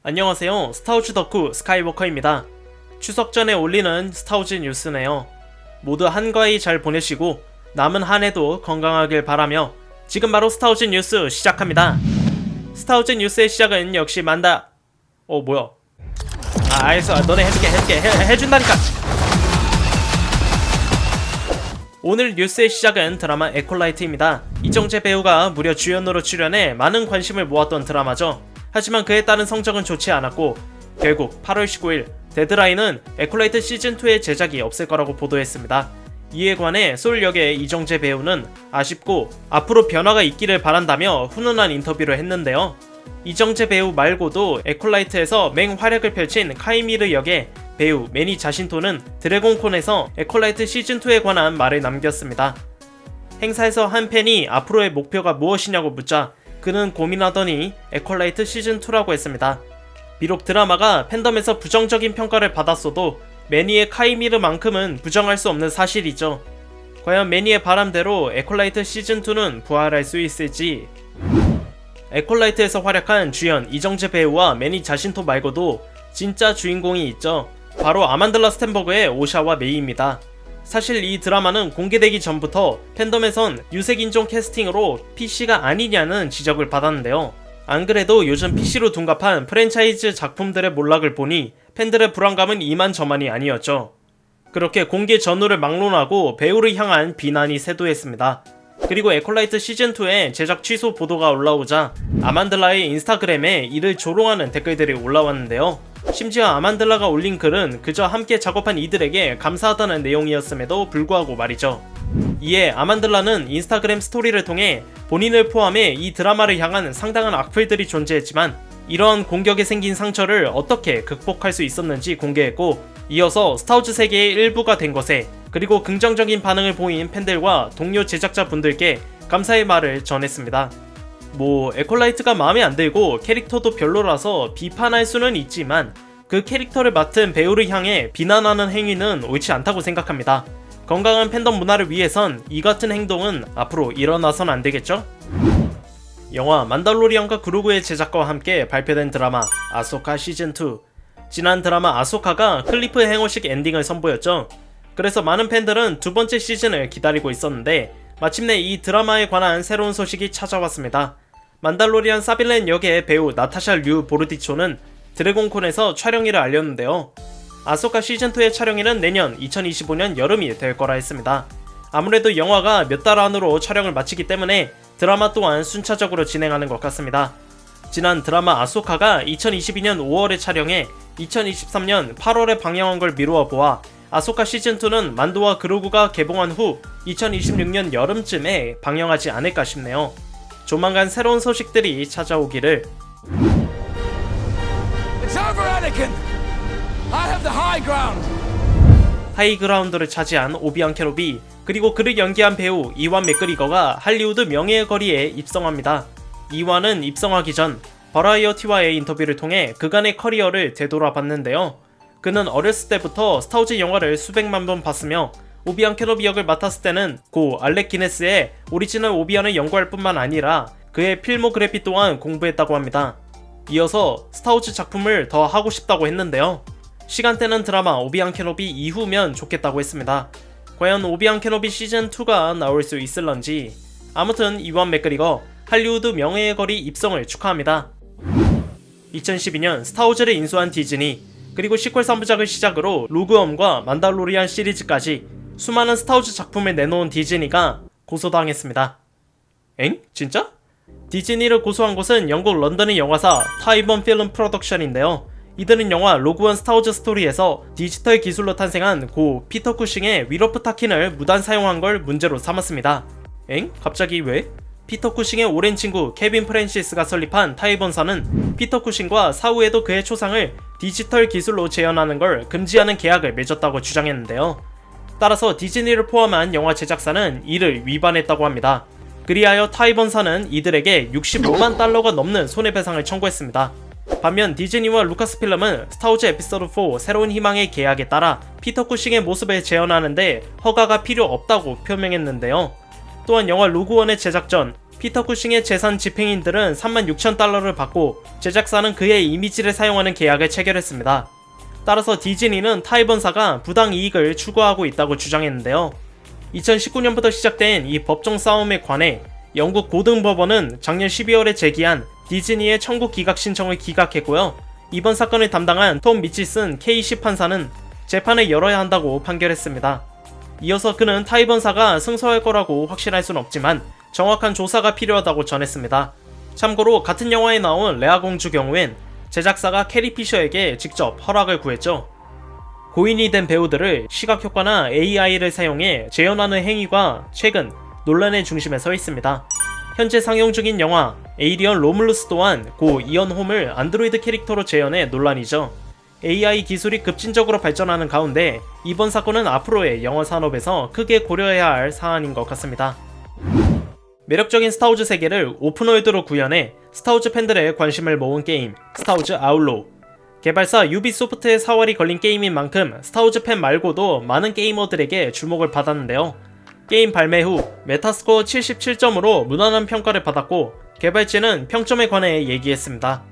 안녕하세요. 스타워즈 덕후 스카이워커입니다. 추석 전에 올리는 스타워즈 뉴스네요. 모두 한가위 잘 보내시고 남은 한 해도 건강하길 바라며 지금 바로 스타워즈 뉴스 시작합니다. 스타워즈 뉴스의 시작은 역시 뭐야? 알겠어. 너네 해준다니까. 오늘 뉴스의 시작은 드라마 에콜라이트입니다. 이정재 배우가 무려 주연으로 출연해 많은 관심을 모았던 드라마죠. 하지만 그에 따른 성적은 좋지 않았고 결국 8월 19일 데드라인은 에콜라이트 시즌2의 제작이 없을 거라고 보도했습니다. 이에 관해 소울 역의 이정재 배우는 아쉽고 앞으로 변화가 있기를 바란다며 훈훈한 인터뷰를 했는데요. 이정재 배우 말고도 에콜라이트에서 맹활약을 펼친 카이미르 역의 배우 매니 자신토는 드래곤콘에서 에콜라이트 시즌2에 관한 말을 남겼습니다. 행사에서 한 팬이 앞으로의 목표가 무엇이냐고 묻자 그는 고민하더니 에콜라이트 시즌2라고 했습니다. 비록 드라마가 팬덤에서 부정적인 평가를 받았어도 매니의 카이미르만큼은 부정할 수 없는 사실이죠. 과연 매니의 바람대로 에콜라이트 시즌2는 부활할 수 있을지. 에콜라이트에서 활약한 주연 이정재 배우와 매니 자신토 말고도 진짜 주인공이 있죠. 바로 아만들라 스탠버그의 오샤와 메이입니다. 사실 이 드라마는 공개되기 전부터 팬덤에선 유색인종 캐스팅으로 PC가 아니냐는 지적을 받았는데요. 안 그래도 요즘 PC로 둔갑한 프랜차이즈 작품들의 몰락을 보니 팬들의 불안감은 이만저만이 아니었죠. 그렇게 공개 전후를 막론하고 배우를 향한 비난이 쇄도했습니다. 그리고 에콜라이트 시즌2의 제작 취소 보도가 올라오자 아만들라의 인스타그램에 이를 조롱하는 댓글들이 올라왔는데요. 심지어 아만들라가 올린 글은 그저 함께 작업한 이들에게 감사하다는 내용이었음에도 불구하고 말이죠. 이에 아만들라는 인스타그램 스토리를 통해 본인을 포함해 이 드라마를 향한 상당한 악플들이 존재했지만 이런 공격에 생긴 상처를 어떻게 극복할 수 있었는지 공개했고, 이어서 스타워즈 세계의 일부가 된 것에 그리고 긍정적인 반응을 보인 팬들과 동료 제작자분들께 감사의 말을 전했습니다. 에콜라이트가 마음에 안 들고 캐릭터도 별로라서 비판할 수는 있지만 그 캐릭터를 맡은 배우를 향해 비난하는 행위는 옳지 않다고 생각합니다. 건강한 팬덤 문화를 위해선 이 같은 행동은 앞으로 일어나선 안 되겠죠? 영화 만달로리안과 그루그의 제작과 함께 발표된 드라마 아소카 시즌2. 지난 드라마 아소카가 클리프 행어식 엔딩을 선보였죠. 그래서 많은 팬들은 두 번째 시즌을 기다리고 있었는데 마침내 이 드라마에 관한 새로운 소식이 찾아왔습니다. 만달로리안 사빌렌 역의 배우 나타샤 류 보르디초는 드래곤콘에서 촬영일을 알렸는데요. 아소카 시즌2의 촬영일은 내년 2025년 여름이 될 거라 했습니다. 아무래도 영화가 몇 달 안으로 촬영을 마치기 때문에 드라마 또한 순차적으로 진행하는 것 같습니다. 지난 드라마 아소카가 2022년 5월에 촬영해 2023년 8월에 방영한 걸 미루어 보아 아소카 시즌2는 만도와 그루그가 개봉한 후 2026년 여름쯤에 방영하지 않을까 싶네요. 조만간 새로운 소식들이 찾아오기를. 하이그라운드를 차지한 오비안 케노비, 그리고 그를 연기한 배우 이완 맥그리거가 할리우드 명예의 거리에 입성합니다. 이완은 입성하기 전 버라이어티와의 인터뷰를 통해 그간의 커리어를 되돌아봤는데요. 그는 어렸을 때부터 스타워즈 영화를 수백만 번 봤으며 오비안 케노비 역을 맡았을 때는 고 알렉 기네스의 오리지널 오비안을 연구할 뿐만 아니라 그의 필모그래피 또한 공부했다고 합니다. 이어서 스타워즈 작품을 더 하고 싶다고 했는데요. 시간대는 드라마 오비안 케노비 이후면 좋겠다고 했습니다. 과연 오비안 케노비 시즌2가 나올 수 있을런지. 아무튼 이완 맥그리거 할리우드 명예의 거리 입성을 축하합니다. 2012년 스타워즈를 인수한 디즈니, 그리고 시퀄 3부작을 시작으로 로그엄과 만달로리안 시리즈까지 수많은 스타워즈 작품을 내놓은 디즈니가 고소당했습니다. 엥? 진짜? 디즈니를 고소한 곳은 영국 런던의 영화사 타이번 필름 프로덕션인데요. 이들은 영화 로그원 스타워즈 스토리에서 디지털 기술로 탄생한 고 피터 쿠싱의 위러프 타킨을 무단 사용한 걸 문제로 삼았습니다. 엥? 갑자기 왜? 피터 쿠싱의 오랜 친구 케빈 프랜시스가 설립한 타이번사는 피터 쿠싱과 사후에도 그의 초상을 디지털 기술로 재현하는 걸 금지하는 계약을 맺었다고 주장했는데요. 따라서 디즈니를 포함한 영화 제작사는 이를 위반했다고 합니다. 그리하여 타이번사는 이들에게 65만 달러가 넘는 손해배상을 청구했습니다. 반면 디즈니와 루카스필름은 스타워즈 에피소드 4 새로운 희망의 계약에 따라 피터 쿠싱의 모습을 재현하는데 허가가 필요 없다고 표명했는데요. 또한 영화 로그원의 제작 전 피터 쿠싱의 재산 집행인들은 36,000달러를 받고 제작사는 그의 이미지를 사용하는 계약을 체결했습니다. 따라서 디즈니는 타이번사가 부당 이익을 추구하고 있다고 주장했는데요. 2019년부터 시작된 이 법정 싸움에 관해 영국 고등법원은 작년 12월에 제기한 디즈니의 청구 기각 신청을 기각했고요. 이번 사건을 담당한 톰 미치슨 K10 판사는 재판을 열어야 한다고 판결했습니다. 이어서 그는 타이번사가 승소할 거라고 확신할 순 없지만 정확한 조사가 필요하다고 전했습니다. 참고로 같은 영화에 나온 레아 공주 경우엔 제작사가 캐리 피셔에게 직접 허락을 구했죠. 고인이 된 배우들을 시각효과나 AI를 사용해 재현하는 행위가 최근 논란의 중심에 서 있습니다. 현재 상영 중인 영화 에이리언 로물루스 또한 고 이언 홈을 안드로이드 캐릭터로 재현해 논란이죠. AI 기술이 급진적으로 발전하는 가운데 이번 사건은 앞으로의 영화 산업에서 크게 고려해야 할 사안인 것 같습니다. 매력적인 스타워즈 세계를 오픈월드로 구현해 스타워즈 팬들의 관심을 모은 게임 스타워즈 아울로우. 개발사 유비소프트의 사활이 걸린 게임인 만큼 스타워즈 팬 말고도 많은 게이머들에게 주목을 받았는데요. 게임 발매 후 메타스코어 77점으로 무난한 평가를 받았고 개발진은 평점에 관해 얘기했습니다.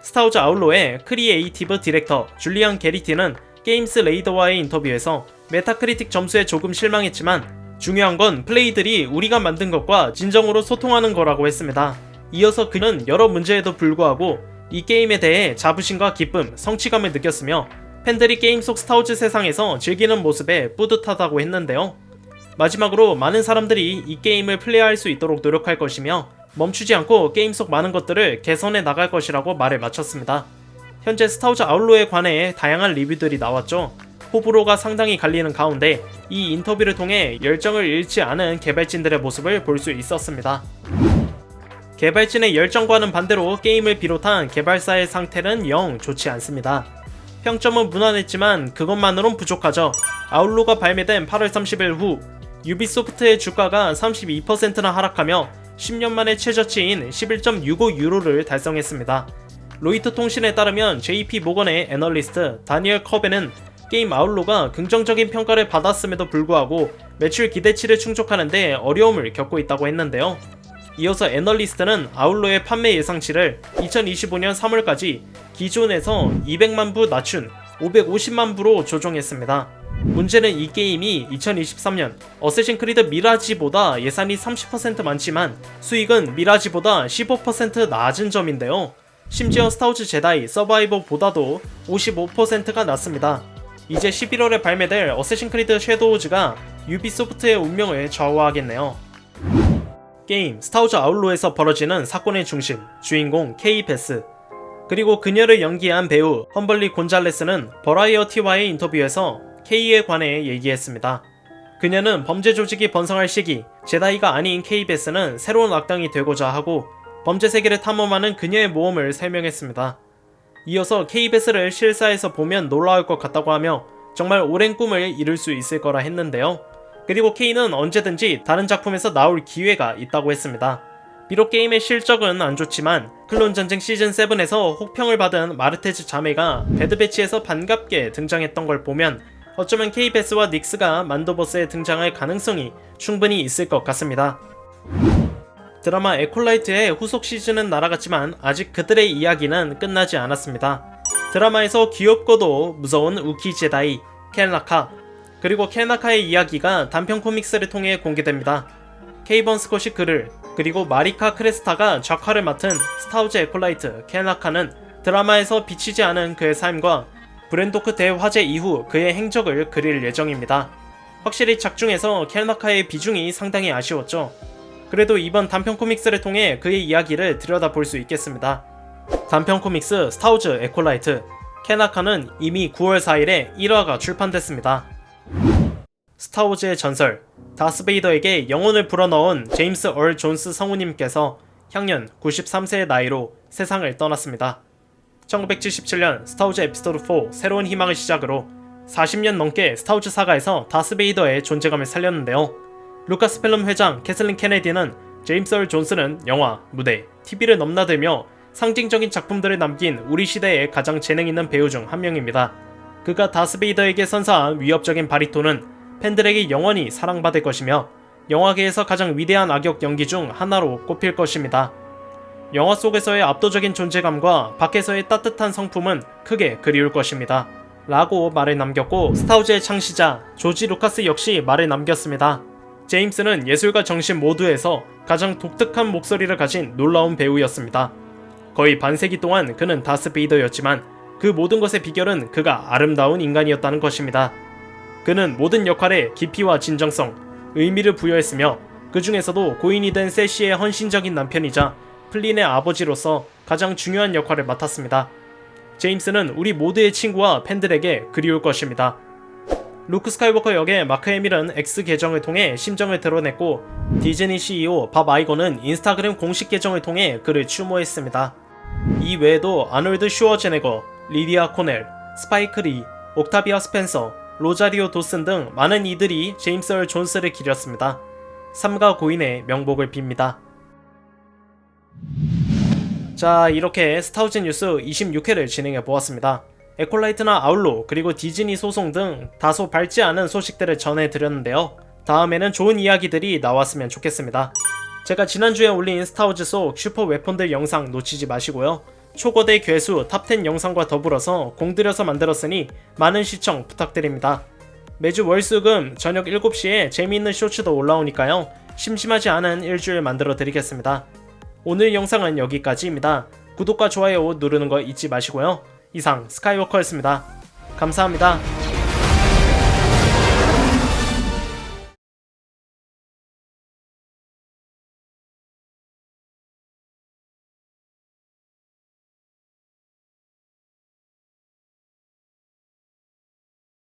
스타워즈 아울로의 크리에이티브 디렉터 줄리안 게리티는 게임스 레이더와의 인터뷰에서 메타크리틱 점수에 조금 실망했지만 중요한 건 플레이들이 우리가 만든 것과 진정으로 소통하는 거라고 했습니다. 이어서 그는 여러 문제에도 불구하고 이 게임에 대해 자부심과 기쁨, 성취감을 느꼈으며 팬들이 게임 속 스타워즈 세상에서 즐기는 모습에 뿌듯하다고 했는데요. 마지막으로 많은 사람들이 이 게임을 플레이할 수 있도록 노력할 것이며 멈추지 않고 게임 속 많은 것들을 개선해 나갈 것이라고 말을 마쳤습니다. 현재 스타워즈 아울로에 관해 다양한 리뷰들이 나왔죠. 호불호가 상당히 갈리는 가운데 이 인터뷰를 통해 열정을 잃지 않은 개발진들의 모습을 볼 수 있었습니다. 개발진의 열정과는 반대로 게임을 비롯한 개발사의 상태는 영 좋지 않습니다. 평점은 무난했지만 그것만으론 부족하죠. 아울로가 발매된 8월 30일 후 유비소프트의 주가가 32%나 하락하며 10년 만에 최저치인 11.65유로를 달성했습니다. 로이터 통신에 따르면 JP 모건의 애널리스트 다니엘 커벤은 게임 아울로가 긍정적인 평가를 받았음에도 불구하고 매출 기대치를 충족하는데 어려움을 겪고 있다고 했는데요. 이어서 애널리스트는 아울로의 판매 예상치를 2025년 3월까지 기존에서 200만 부 낮춘 550만 부로 조정했습니다. 문제는 이 게임이 2023년 어쌔신 크리드 미라지보다 예산이 30% 많지만 수익은 미라지보다 15% 낮은 점인데요. 심지어 스타워즈 제다이 서바이버보다도 55%가 낮습니다. 이제 11월에 발매될 어쌔신 크리드 섀도우즈가 유비소프트의 운명을 좌우하겠네요. 게임 스타워즈 아울로에서 벌어지는 사건의 중심, 주인공 케이 베스, 그리고 그녀를 연기한 배우 험벌리 곤잘레스는 버라이어티와의 인터뷰에서 케이에 관해 얘기했습니다. 그녀는 범죄 조직이 번성할 시기, 제다이가 아닌 케이 베스는 새로운 악당이 되고자 하고 범죄 세계를 탐험하는 그녀의 모험을 설명했습니다. 이어서 케이 베스를 실사에서 보면 놀라울 것 같다고 하며 정말 오랜 꿈을 이룰 수 있을 거라 했는데요. 그리고 케이는 언제든지 다른 작품에서 나올 기회가 있다고 했습니다. 비록 게임의 실적은 안 좋지만 클론 전쟁 시즌 7에서 혹평을 받은 마르테즈 자매가 배드배치에서 반갑게 등장했던 걸 보면 어쩌면 케이 베스와 닉스가 만도버스에 등장할 가능성이 충분히 있을 것 같습니다. 드라마 에콜라이트의 후속 시즌은 날아갔지만 아직 그들의 이야기는 끝나지 않았습니다. 드라마에서 귀엽고도 무서운 우키 제다이 켈나카, 그리고 켈나카의 이야기가 단편 코믹스를 통해 공개됩니다. 케이번 스콧이 그를, 그리고 마리카 크레스타가 작화를 맡은 스타워즈 에콜라이트 켈나카는 드라마에서 비치지 않은 그의 삶과 브랜도크 대화재 이후 그의 행적을 그릴 예정입니다. 확실히 작중에서 켈나카의 비중이 상당히 아쉬웠죠. 그래도 이번 단편 코믹스를 통해 그의 이야기를 들여다볼 수 있겠습니다. 단편 코믹스 스타워즈 에콜라이트 켈나카는 이미 9월 4일에 1화가 출판됐습니다. 스타워즈의 전설, 다스베이더에게 영혼을 불어넣은 제임스 얼 존스 성우님께서 향년 93세의 나이로 세상을 떠났습니다. 1977년 스타워즈 에피소드 4 새로운 희망을 시작으로 40년 넘게 스타워즈 사가에서 다스베이더의 존재감을 살렸는데요. 루카스필름 회장 캐슬린 케네디는 제임스 얼 존스는 영화, 무대, TV를 넘나들며 상징적인 작품들을 남긴 우리 시대의 가장 재능 있는 배우 중 한 명입니다. 그가 다스베이더에게 선사한 위협적인 바리톤은 팬들에게 영원히 사랑받을 것이며 영화계에서 가장 위대한 악역 연기 중 하나로 꼽힐 것입니다. 영화 속에서의 압도적인 존재감과 밖에서의 따뜻한 성품은 크게 그리울 것입니다. 라고 말을 남겼고, 스타워즈의 창시자 조지 루카스 역시 말을 남겼습니다. 제임스는 예술과 정신 모두에서 가장 독특한 목소리를 가진 놀라운 배우였습니다. 거의 반세기 동안 그는 다스 베이더였지만 그 모든 것의 비결은 그가 아름다운 인간이었다는 것입니다. 그는 모든 역할에 깊이와 진정성, 의미를 부여했으며 그 중에서도 고인이 된 세시의 헌신적인 남편이자 플린의 아버지로서 가장 중요한 역할을 맡았습니다. 제임스는 우리 모두의 친구와 팬들에게 그리울 것입니다. 루크 스카이워커 역의 마크 해밀은 X 계정을 통해 심정을 드러냈고, 디즈니 CEO 밥 아이거는 인스타그램 공식 계정을 통해 그를 추모했습니다. 이 외에도 아놀드 슈워제네거, 리디아 코넬, 스파이크 리, 옥타비아 스펜서, 로자리오 도슨 등 많은 이들이 제임스 얼 존스를 기렸습니다. 삼가 고인의 명복을 빕니다. 자, 이렇게 스타워즈 뉴스 26회를 진행해 보았습니다. 에콜라이트나 아울로 그리고 디즈니 소송 등 다소 밝지 않은 소식들을 전해드렸는데요. 다음에는 좋은 이야기들이 나왔으면 좋겠습니다. 제가 지난주에 올린 스타워즈 속 슈퍼 웨폰들 영상 놓치지 마시고요. 초거대 괴수 탑10 영상과 더불어서 공들여서 만들었으니 많은 시청 부탁드립니다. 매주 월수금 저녁 7시에 재미있는 쇼츠도 올라오니까요. 심심하지 않은 일주일 만들어 드리겠습니다. 오늘 영상은 여기까지입니다. 구독과 좋아요 누르는 거 잊지 마시고요. 이상 스카이워커였습니다. 감사합니다.